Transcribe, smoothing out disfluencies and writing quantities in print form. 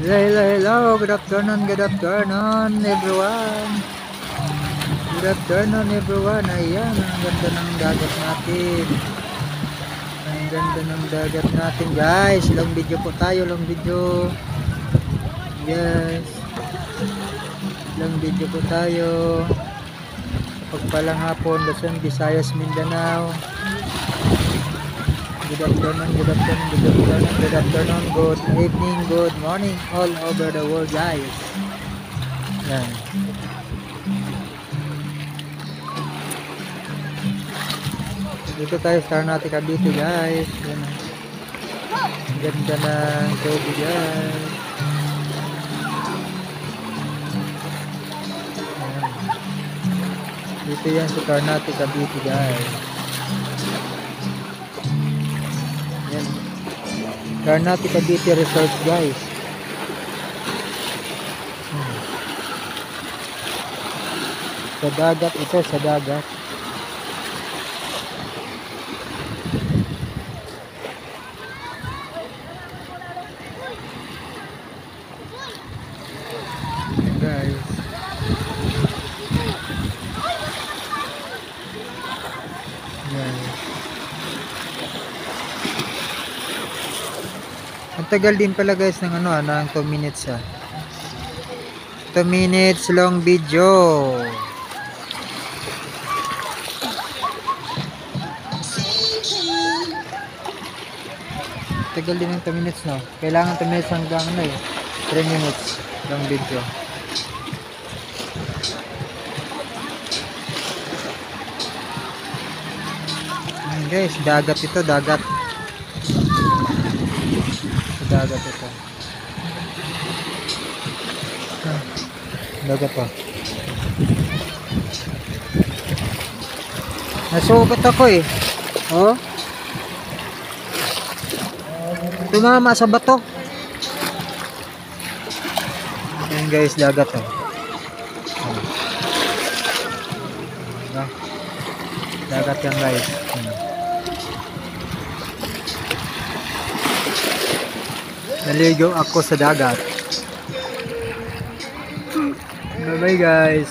Hello, good afternoon everyone. Good afternoon everyone. Ayan, ang ganda ng dagat natin. Ang ganda ng dagat natin, guys. Long video po tayo, long video. Yes. Long video po tayo. Pagpalang hapon, Luzon, Visayas, Mindanao. Good afternoon, good evening, good morning all over the world, guys. Yan. Dito tayo sa Ternate, Cavite, guys. Yan. Ang ganda ng tubig, guys. Yan. Dito yan sa Ternate, Cavite, guys. Yan. Ternate, Cavite Resort, guys. Sa dagat ito, sa dagat. Guys. Yan. Ang tagal din pala, guys, ng ano, ng 2 minutes 2 minutes long video. Tagal din ng 2 minutes, no? Kailangan 2 minutes hanggang 3 minutes long video. Ayan, guys, dagat ito, dagat. Dagat ito. Dagat pa. Nasugat ako eh. Oh. Tumama sa bato. Ayan, guys, dagat oh. Dagat yan, guys. Naligo ako sa dagat. Bye bye, guys.